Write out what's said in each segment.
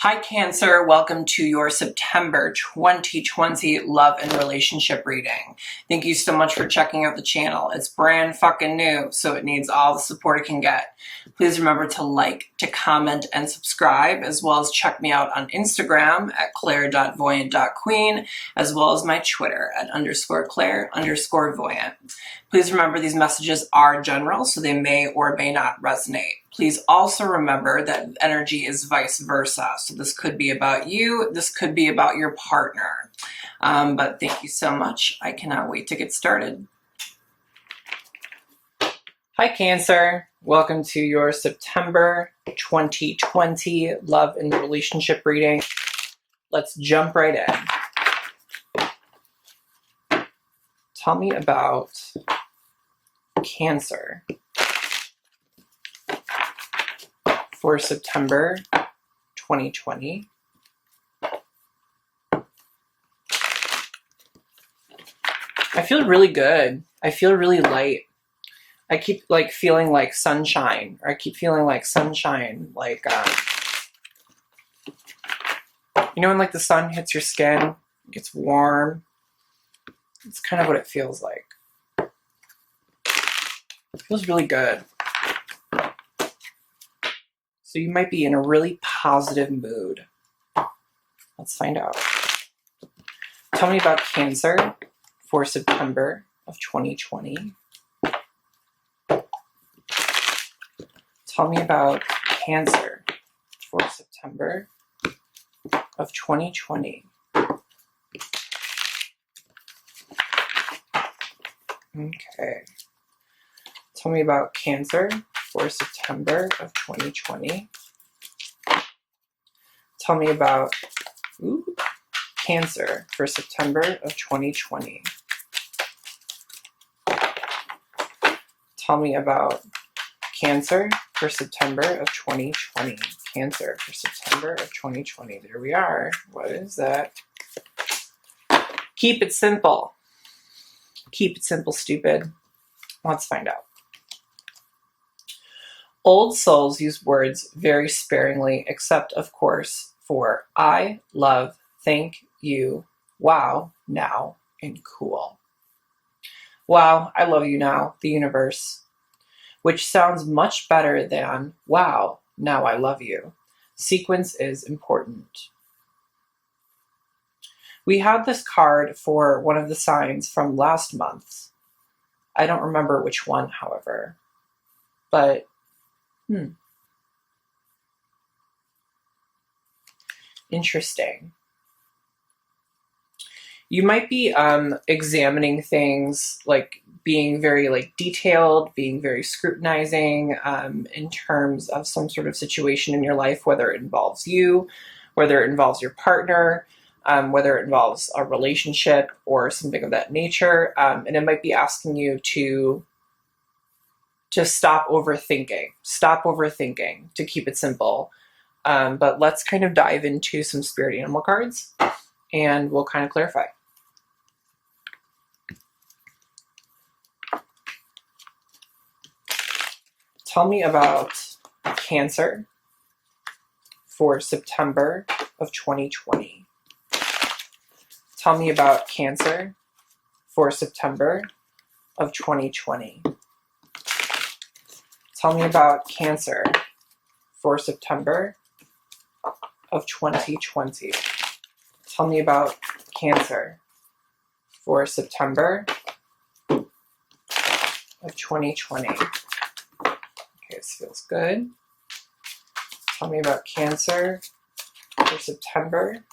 Hi, Cancer. Welcome to your September 2020 love and relationship reading. Thank you so much for checking out the channel. It's brand fucking new, so it needs all the support it can get. Please remember to like, to comment, and subscribe, as well as check me out on Instagram at claire.voyant.queen, as well as my Twitter at _Claire_voyant. Please remember these messages are general, so they may or may not resonate. Please also remember that energy is vice versa. So this could be about you, this could be about your partner. But thank you so much. I cannot wait to get started. Hi, Cancer. Welcome to your September 2020 love and relationship reading. Let's jump right in. Tell me about Cancer for September 2020. I feel really good. I feel really light. I keep feeling like sunshine, or I keep feeling like sunshine, when like the sun hits your skin, it gets warm. It's kind of what it feels like. It feels really good. So you might be in a really positive mood. Let's find out. Tell me about Cancer for September of 2020. Tell me about Cancer for September of 2020. Okay. Tell me about Cancer for September of 2020. Tell me about Cancer for September of 2020. Tell me about Cancer for September of 2020. Cancer for September of 2020. There we are. What is that? Keep it simple. Keep it simple, stupid. Let's find out. Old souls use words very sparingly, except, of course, for I, love, thank you, wow, now, and cool. Wow, I love you now, the universe. Which sounds much better than wow, now I love you. Sequence is important. We had this card for one of the signs from last month. I don't remember which one, however. But, interesting. You might be examining things, like being very detailed, being very scrutinizing in terms of some sort of situation in your life, whether it involves you, whether it involves your partner, whether it involves a relationship or something of that nature. And it might be asking you to stop overthinking, to keep it simple. But let's kind of dive into some spirit animal cards and we'll kind of clarify. Tell me about Cancer for September of 2020. Tell me about Cancer for September of 2020. Tell me about Cancer for September of 2020. Tell me about Cancer for September of 2020. Okay, this feels good. Tell me about Cancer for September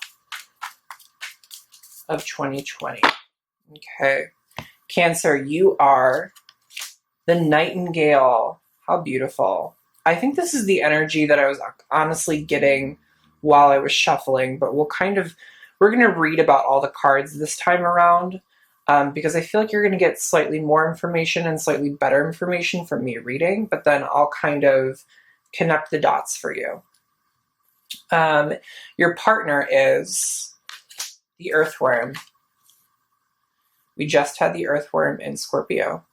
of 2020. Okay. Cancer, you are the Nightingale. How beautiful. I think this is the energy that I was honestly getting while I was shuffling, but we're going to read about all the cards this time around because I feel like you're going to get slightly more information and slightly better information from me reading, but then I'll kind of connect the dots for you. Your partner is the Earthworm. We just had the Earthworm in Scorpio.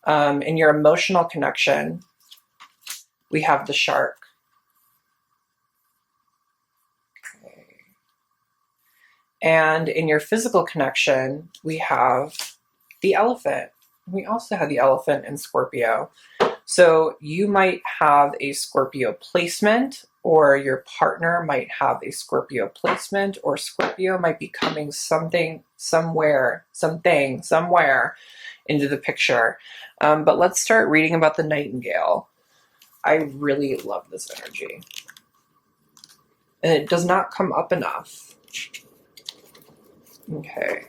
In your emotional connection, we have the Shark. And in your physical connection, we have the elephant. We also have the elephant in Scorpio. So you might have a Scorpio placement, or your partner might have a Scorpio placement, or Scorpio might be coming something somewhere into the picture. But let's start reading about the Nightingale. I really love this energy. And it does not come up enough. Okay.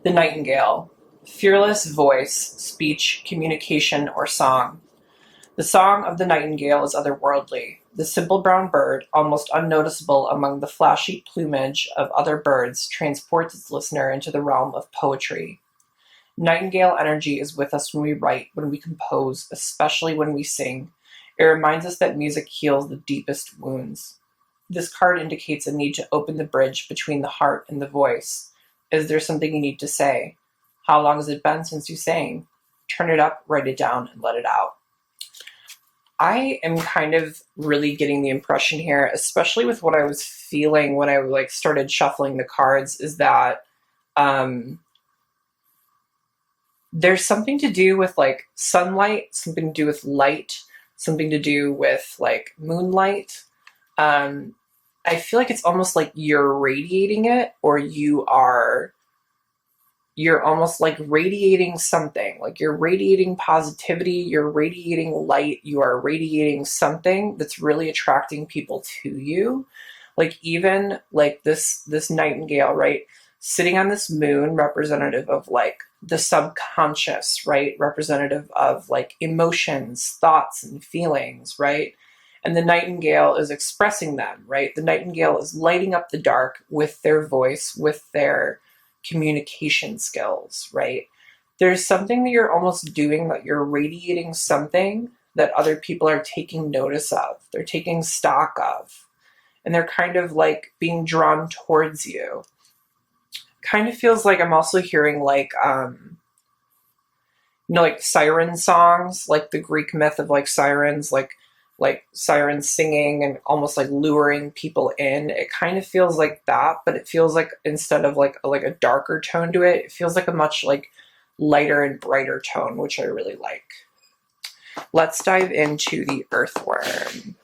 The Nightingale. Fearless voice, speech, communication, or song. The song of the nightingale is otherworldly. The simple brown bird, almost unnoticeable among the flashy plumage of other birds, transports its listener into the realm of poetry. Nightingale energy is with us when we write, when we compose, especially when we sing. It reminds us that music heals the deepest wounds. This card indicates a need to open the bridge between the heart and the voice. Is there something you need to say? How long has it been since you sang? Turn it up, write it down, and let it out. I am kind of really getting the impression here, especially with what I was feeling when I started shuffling the cards, is that there's something to do with sunlight, something to do with light, something to do with moonlight. I feel like it's almost like you're radiating it, or you're almost radiating something. You're radiating positivity, you're radiating light, you are radiating something that's really attracting people to you. Even this nightingale, right? Sitting on this moon, representative of the subconscious, right? Representative of emotions, thoughts, and feelings, right? And the nightingale is expressing them, right? The nightingale is lighting up the dark with their voice, with their communication skills, right? There's something that you're almost doing, that you're radiating something that other people are taking notice of. They're taking stock of. And they're kind of being drawn towards you. Kind of feels like I'm also hearing siren songs, the Greek myth of sirens, sirens singing and almost luring people in. It kind of feels like that, but it feels like instead of a darker tone to it, it feels like a much lighter and brighter tone, which I really like. Let's dive into the earthworm.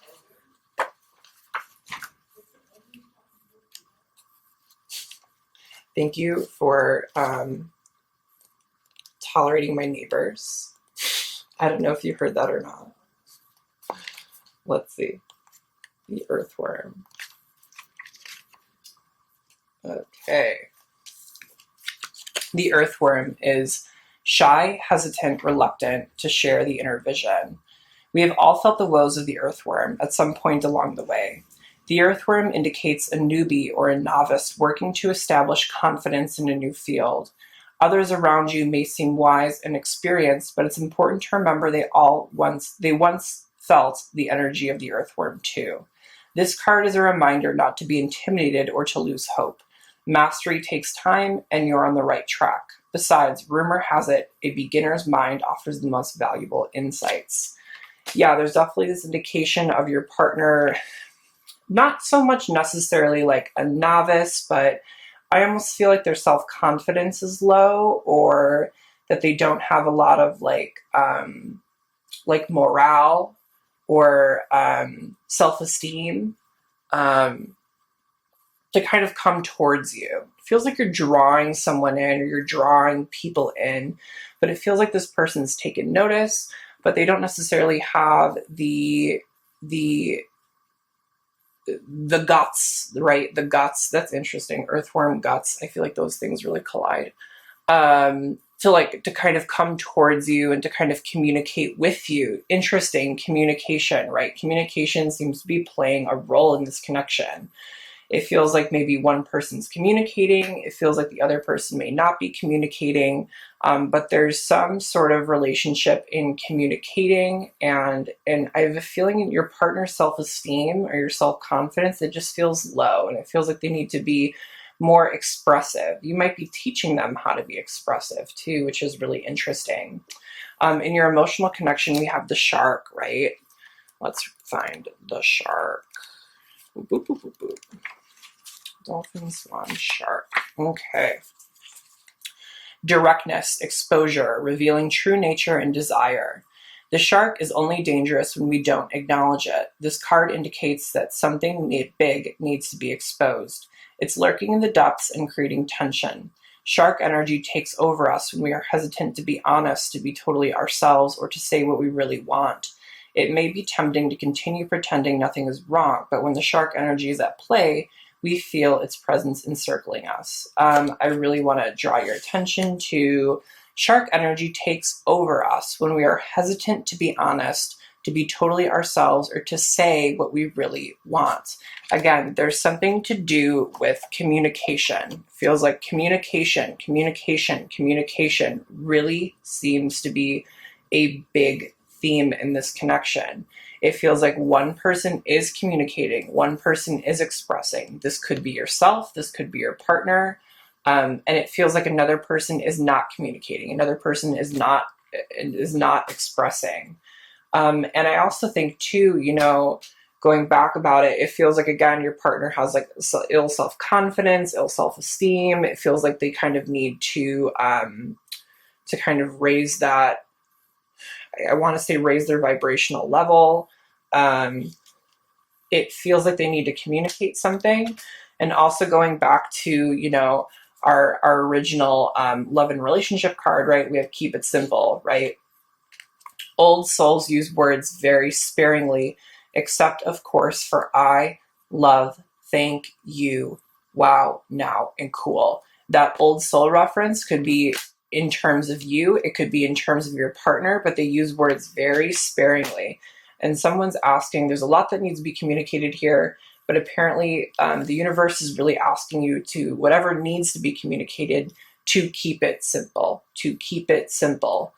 Thank you for tolerating my neighbors. I don't know if you heard that or not. Let's see. The earthworm. Okay. The earthworm is shy, hesitant, reluctant to share the inner vision. We have all felt the woes of the earthworm at some point along the way. The earthworm indicates a newbie or a novice working to establish confidence in a new field. Others around you may seem wise and experienced, but it's important to remember they once felt the energy of the earthworm too. This card is a reminder not to be intimidated or to lose hope. Mastery takes time, and you're on the right track. Besides, rumor has it, a beginner's mind offers the most valuable insights. Yeah, there's definitely this indication of your partner, not so much necessarily a novice, but I almost feel like their self-confidence is low, or that they don't have a lot of morale or self-esteem to kind of come towards you. It feels like you're drawing someone in, or you're drawing people in, but it feels like this person's taken notice, but they don't necessarily have the guts, right? The guts, that's interesting. Earthworm guts. I feel like those things really collide. To kind of come towards you and to kind of communicate with you. Interesting communication, right? Communication seems to be playing a role in this connection. It feels like maybe one person's communicating. It feels like the other person may not be communicating, but there's some sort of relationship in communicating. And I have a feeling in your partner's self-esteem or your self-confidence, it just feels low, and it feels like they need to be more expressive. You might be teaching them how to be expressive too, which is really interesting. In your emotional connection, we have the shark, right? Let's find the shark. Boop, boop, boop, boop, boop. Dolphin, swan, shark. Okay. Directness, exposure, revealing true nature and desire. The shark is only dangerous when we don't acknowledge it. This card indicates that something big needs to be exposed. It's lurking in the depths and creating tension. Shark energy takes over us when we are hesitant to be honest, to be totally ourselves, or to say what we really want. It may be tempting to continue pretending nothing is wrong, but when the shark energy is at play, we feel its presence encircling us. I really want to draw your attention to shark energy takes over us when we are hesitant to be honest, to be totally ourselves, or to say what we really want. Again, there's something to do with communication. Feels like communication really seems to be a big theme in this connection. It feels like one person is communicating, one person is expressing. This could be yourself, this could be your partner, and it feels like another person is not communicating, another person is not expressing. And I also think too, going back about it, it feels like, again, your partner has like ill self-confidence, ill self-esteem. It feels like they kind of need to kind of raise that, I want to say raise their vibrational level. It feels like they need to communicate something. And also going back to, our original love and relationship card, right? We have keep it simple, right? Old souls use words very sparingly, except, of course, for I, love, thank you, wow, now, and cool. That old soul reference could be in terms of you, it could be in terms of your partner, but they use words very sparingly. And someone's asking, there's a lot that needs to be communicated here, but apparently the universe is really asking you to, whatever needs to be communicated, to keep it simple, to keep it simple.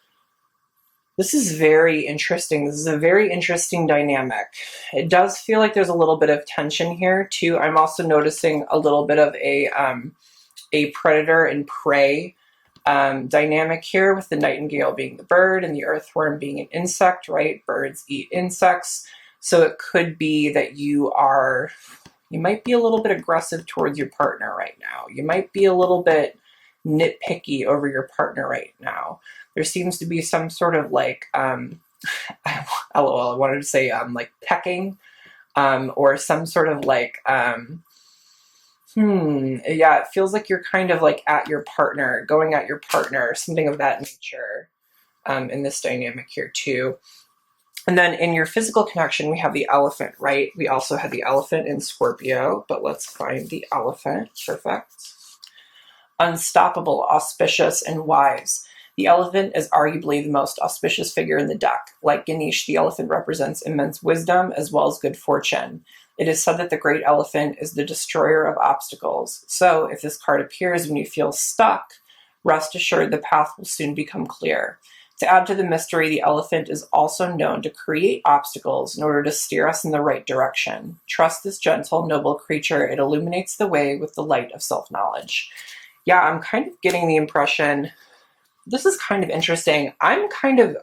This is very interesting. This is a very interesting dynamic. It does feel like there's a little bit of tension here too. I'm also noticing a little bit of a predator and prey dynamic here, with the nightingale being the bird and the earthworm being an insect, right? Birds eat insects. So it could be that you might be a little bit aggressive towards your partner right now. You might be a little bit nitpicky over your partner right now. There seems to be some sort of like, LOL, I wanted to say like pecking, or some sort of like, yeah, it feels like you're kind of like at your partner, going at your partner, something of that nature, in this dynamic here too. And then in your physical connection, we have the elephant, right? We also had the elephant in Scorpio, but let's find the elephant. Perfect. Unstoppable, auspicious, and wise. The elephant is arguably the most auspicious figure in the deck. Like Ganesh, the elephant represents immense wisdom as well as good fortune. It is said that the great elephant is the destroyer of obstacles. So if this card appears when you feel stuck, rest assured the path will soon become clear. To add to the mystery, the elephant is also known to create obstacles in order to steer us in the right direction. Trust this gentle, noble creature. It illuminates the way with the light of self-knowledge. Yeah, I'm kind of getting the impression, this is kind of interesting. I'm kind of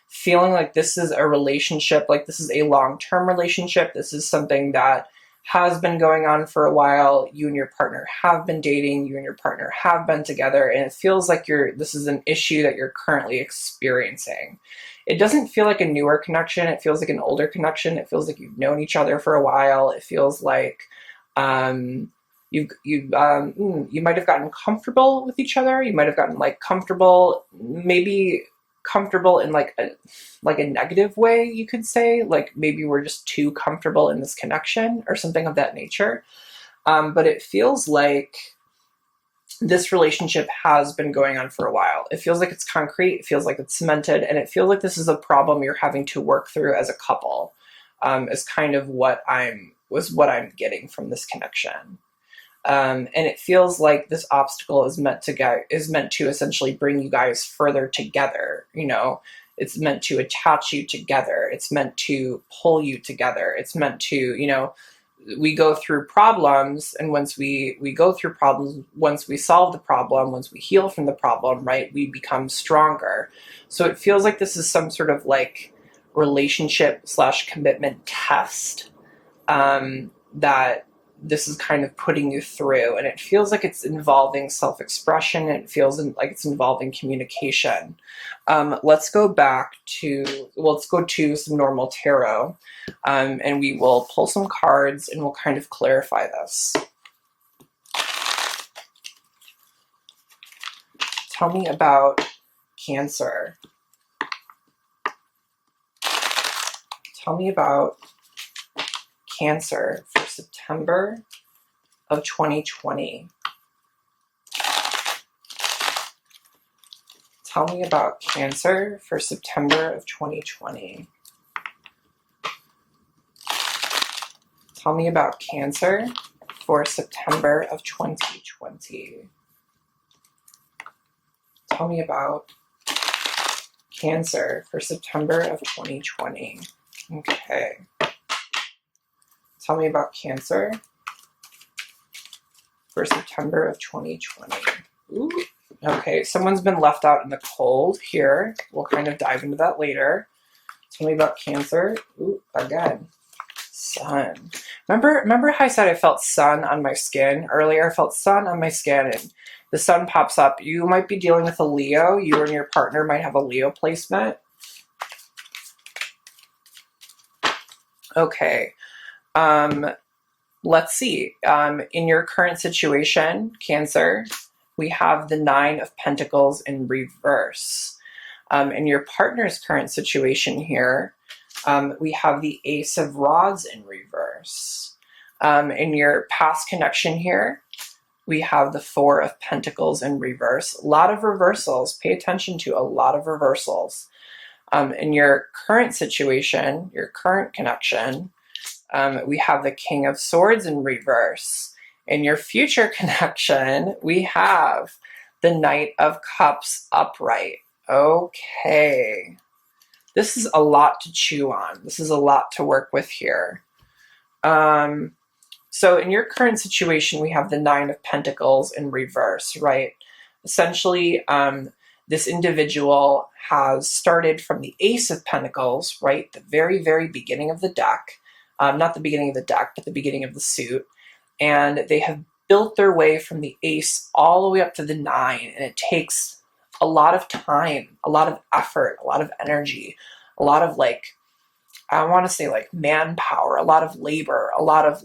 feeling like this is a relationship, like this is a long-term relationship. This is something that has been going on for a while. You and your partner have been dating, you and your partner have been together, and it feels like this is an issue that you're currently experiencing. It doesn't feel like a newer connection. It feels like an older connection. It feels like you've known each other for a while. It feels like you might have gotten comfortable with each other. You might have gotten like comfortable, maybe comfortable in like a negative way, you could say. Like maybe we're just too comfortable in this connection or something of that nature. But it feels like this relationship has been going on for a while. It feels like it's concrete. It feels like it's cemented, and it feels like this is a problem you're having to work through as a couple. Is kind of what I'm getting from this connection. And it feels like this obstacle is meant to essentially bring you guys further together. It's meant to attach you together. It's meant to pull you together. It's meant to, we go through problems, and once we go through problems, once we solve the problem, once we heal from the problem, right, we become stronger. So it feels like this is some sort of like relationship / commitment test, that this is kind of putting you through, and it feels like it's involving self-expression. It feels like it's involving communication. Let's go to some normal tarot, and we will pull some cards and we'll kind of clarify this. Tell me about Cancer. Tell me about Cancer for September of 2020. Tell me about Cancer for September of 2020. Tell me about Cancer for September of 2020. Tell me about Cancer for September of 2020. Okay. Tell me about Cancer for September of 2020. Ooh. Okay, someone's been left out in the cold here. We'll kind of dive into that later. Tell me about Cancer. Ooh, again. Sun. Remember how I said I felt sun on my skin earlier? I felt sun on my skin, and the sun pops up. You might be dealing with a Leo. You and your partner might have a Leo placement. Okay. Let's see. In your current situation, Cancer, we have the Nine of Pentacles in reverse. In your partner's current situation here, we have the Ace of Rods in reverse. In your past connection here, we have the Four of Pentacles in reverse. A lot of reversals. Pay attention to a lot of reversals. In your current situation, your current connection, we have the King of Swords in reverse. In your future connection, we have the Knight of Cups upright. Okay. This is a lot to chew on. This is a lot to work with here. So in your current situation, we have the Nine of Pentacles in reverse, right? Essentially, this individual has started from the Ace of Pentacles, right? The very, very beginning of the deck. Not the beginning of the deck, but the beginning of the suit. And they have built their way from the Ace all the way up to the Nine. And it takes a lot of time, a lot of effort, a lot of energy, a lot of I want to say manpower, a lot of labor, a lot of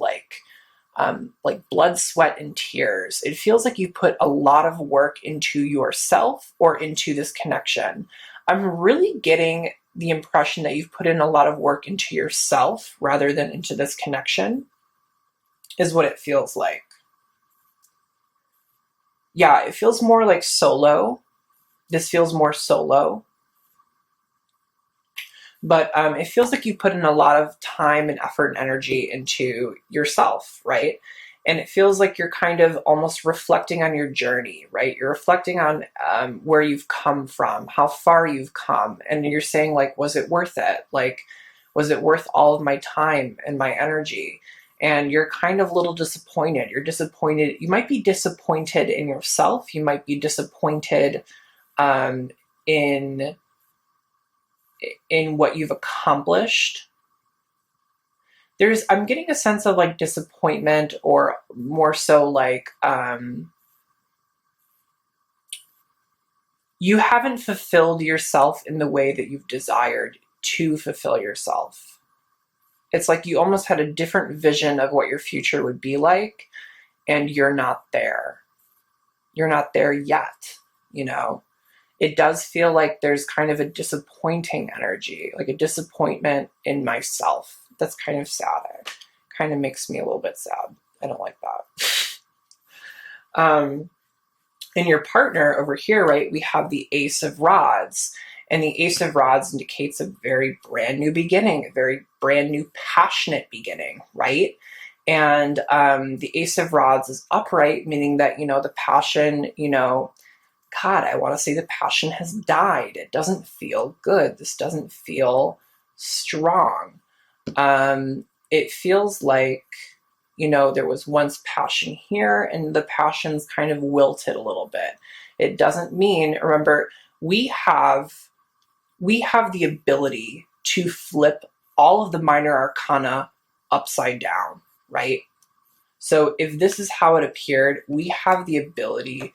blood, sweat, and tears. It feels like you put a lot of work into yourself or into this connection. I'm really getting the impression that you've put in a lot of work into yourself rather than into this connection, is what it feels like. Yeah, it feels more like solo. This feels more solo. But it feels like you put in a lot of time and effort and energy into yourself, right? And it feels like you're kind of almost reflecting on your journey, right? You're reflecting on where you've come from, how far you've come. And you're saying, was it worth it? Was it worth all of my time and my energy? And you're kind of a little disappointed. You're disappointed. You might be disappointed in yourself. You might be disappointed in what you've accomplished. I'm getting a sense of disappointment, or more so you haven't fulfilled yourself in the way that you've desired to fulfill yourself. It's like you almost had a different vision of what your future would be like, and you're not there. You're not there yet, It does feel like there's kind of a disappointing energy, like a disappointment in myself. That's kind of sad. It kind of makes me a little bit sad. I don't like that. In your partner over here, right, we have the Ace of Rods. And the Ace of Rods indicates a very brand new beginning, a very brand new passionate beginning, right? And the Ace of Rods is upright, meaning that, the passion, God, I want to say the passion has died. It doesn't feel good. This doesn't feel strong. It feels like, there was once passion here, and the passion's kind of wilted a little bit. It doesn't mean, remember, we have the ability to flip all of the minor arcana upside down, right? So if this is how it appeared, we have the ability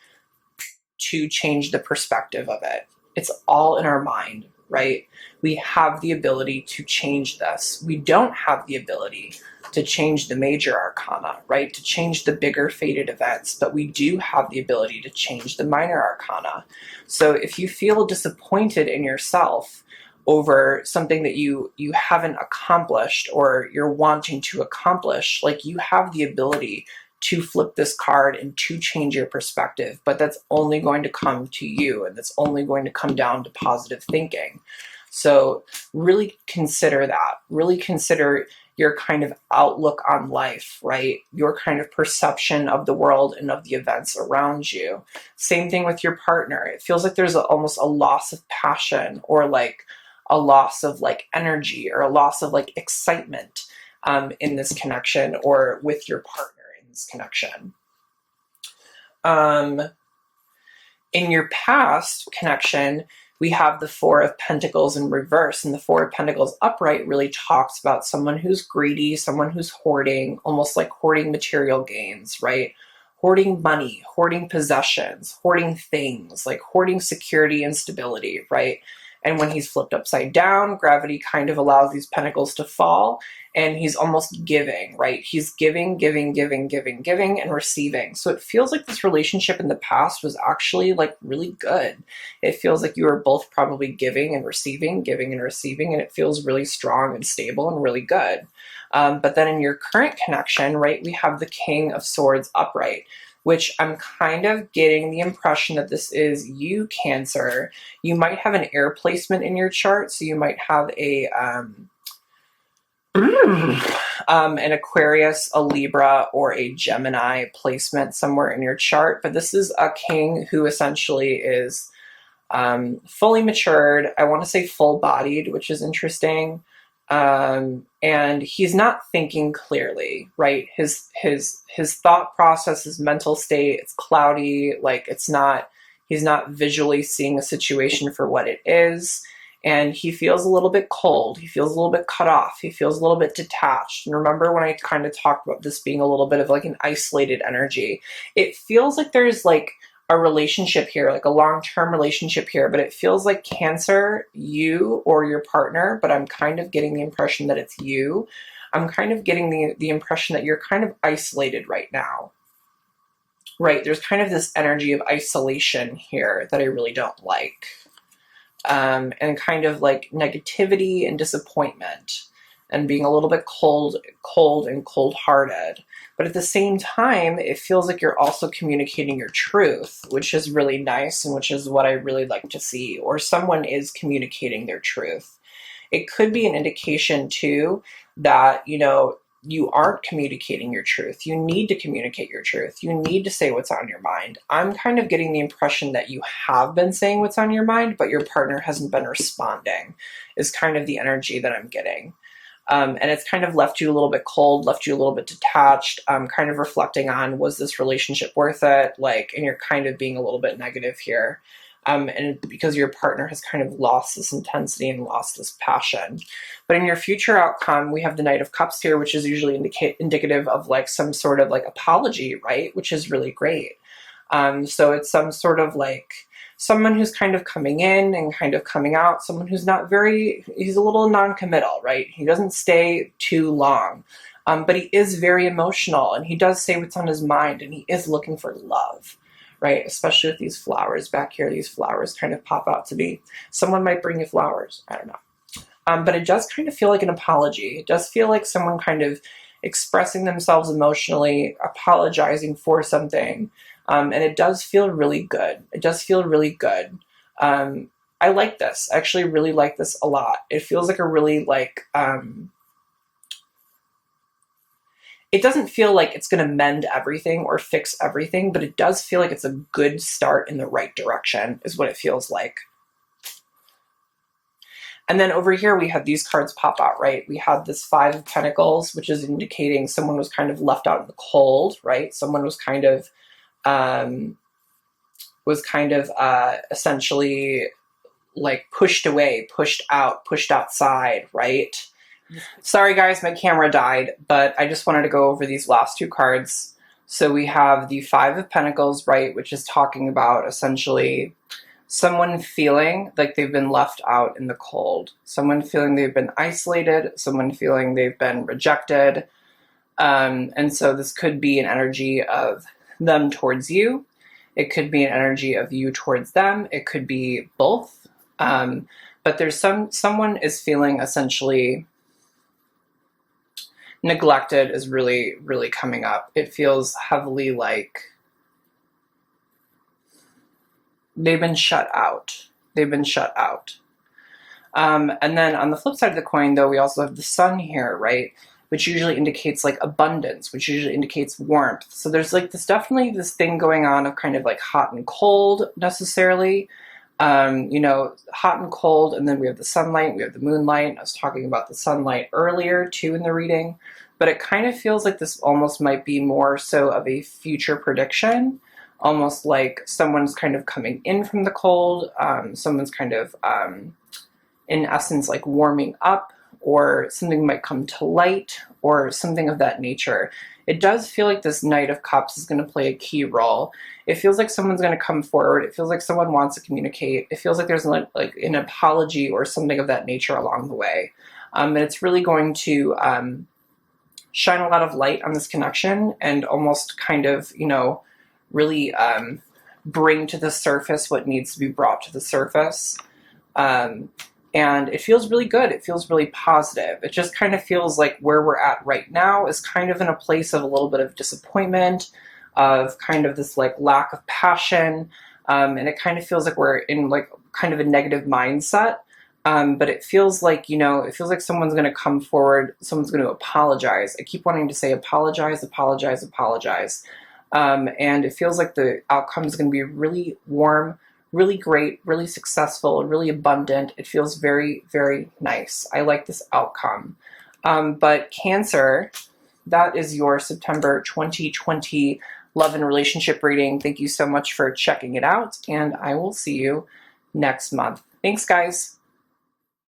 to change the perspective of it. It's all in our mind, right? We have the ability to change this. We don't have the ability to change the major arcana, right? To change the bigger fated events, but we do have the ability to change the minor arcana. So if you feel disappointed in yourself over something that you haven't accomplished or you're wanting to accomplish, like, you have the ability to flip this card and to change your perspective, but that's only going to come to you, and that's only going to come down to positive thinking. So really consider that. Really consider your kind of outlook on life, right? Your kind of perception of the world and of the events around you. Same thing with your partner. It feels like there's almost a loss of passion, or like a loss of like energy, or a loss of like excitement in this connection, or with your partner in this connection. In your past connection, we have the Four of Pentacles in reverse, and the Four of Pentacles upright really talks about someone who's greedy, someone who's hoarding, almost like hoarding material gains, right? Hoarding money, hoarding possessions, hoarding things, like hoarding security and stability, right? And when he's flipped upside down, gravity kind of allows these pentacles to fall, and he's almost giving, right? He's giving, giving, giving, giving, giving, and receiving. So it feels like this relationship in the past was actually like really good. It feels like you were both probably giving and receiving, and it feels really strong and stable and really good. But then in your current connection, right, we have the King of Swords upright, which I'm kind of getting the impression that this is you, Cancer. You might have an air placement in your chart, so you might have a an Aquarius, a Libra, or a Gemini placement somewhere in your chart. But this is a king who essentially is fully matured. I want to say full-bodied, which is interesting. And he's not thinking clearly, right? His thought process, his mental state, it's cloudy. Like, he's not visually seeing a situation for what it is. And he feels a little bit cold. He feels a little bit cut off. He feels a little bit detached. And remember when I kind of talked about this being a little bit of like an isolated energy? It feels like there's like a relationship here, like a long-term relationship here, but it feels like Cancer, you or your partner, but I'm kind of getting the impression that it's you. I'm kind of getting the impression that you're kind of isolated right now, right? There's kind of this energy of isolation here that I really don't like. And kind of like negativity and disappointment, and being a little bit cold and cold-hearted. But at the same time, it feels like you're also communicating your truth, which is really nice, and which is what I really like to see. Or someone is communicating their truth. It could be an indication too that, you know, you aren't communicating your truth. You need to communicate your truth. You need to say what's on your mind. I'm kind of getting the impression that you have been saying what's on your mind, but your partner hasn't been responding, is kind of the energy that I'm getting. And it's kind of left you a little bit cold, left you a little bit detached, kind of reflecting on, was this relationship worth it? Like, and you're kind of being a little bit negative here. And because your partner has kind of lost this intensity and lost this passion. But in your future outcome, we have the Knight of Cups here, which is usually indicative of like some sort of like apology, right? Which is really great. So it's some sort of like someone who's kind of coming in and kind of coming out, someone who's he's a little non-committal, right? He doesn't stay too long, but he is very emotional, and he does say what's on his mind, and he is looking for love, right? Especially with these flowers back here. These flowers kind of pop out to me. Someone might bring you flowers. I don't know. But it does kind of feel like an apology. It does feel like someone kind of expressing themselves emotionally, apologizing for something. And it does feel really good. It does feel really good. I like this. I actually really like this a lot. It feels like a really like, it doesn't feel like it's going to mend everything or fix everything, but it does feel like it's a good start in the right direction, is what it feels like. And then over here, we have these cards pop out, right? We have this Five of Pentacles, which is indicating someone was kind of left out in the cold, right? Someone was kind of, essentially like pushed away, pushed out, pushed outside, right? Sorry guys, my camera died, but I just wanted to go over these last two cards. So we have the Five of Pentacles, right, which is talking about essentially someone feeling like they've been left out in the cold, someone feeling they've been isolated, someone feeling they've been rejected. And so this could be an energy of them towards you. It could be an energy of you towards them. It could be both. But there's someone is feeling essentially neglected is really, really coming up. It feels heavily like they've been shut out. They've been shut out. And then on the flip side of the coin, though, we also have the sun here, right? Which usually indicates like abundance, which usually indicates warmth. So there's like definitely this thing going on of kind of like hot and cold necessarily. You know, hot and cold, and then we have the sunlight, we have the moonlight. I was talking about the sunlight earlier too in the reading, but it kind of feels like this almost might be more so of a future prediction, almost like someone's kind of coming in from the cold, someone's kind of, in essence, like warming up, or something might come to light, or something of that nature. It does feel like this Knight of Cups is going to play a key role. It feels like someone's going to come forward. It feels like someone wants to communicate. It feels like there's like an apology or something of that nature along the way. And it's really going to shine a lot of light on this connection and almost kind of, you know, really bring to the surface what needs to be brought to the surface. And it feels really good. It feels really positive. It just kind of feels like where we're at right now is kind of in a place of a little bit of disappointment, of kind of this like lack of passion. And it kind of feels like we're in like kind of a negative mindset. But it feels like, you know, it feels like someone's going to come forward. Someone's going to apologize. I keep wanting to say apologize, apologize, apologize. And it feels like the outcome is going to be really warm, really great, really successful, really abundant. It feels very, very nice. I like this outcome. But Cancer, that is your September 2020 love and relationship reading. Thank you so much for checking it out, and I will see you next month. Thanks, guys.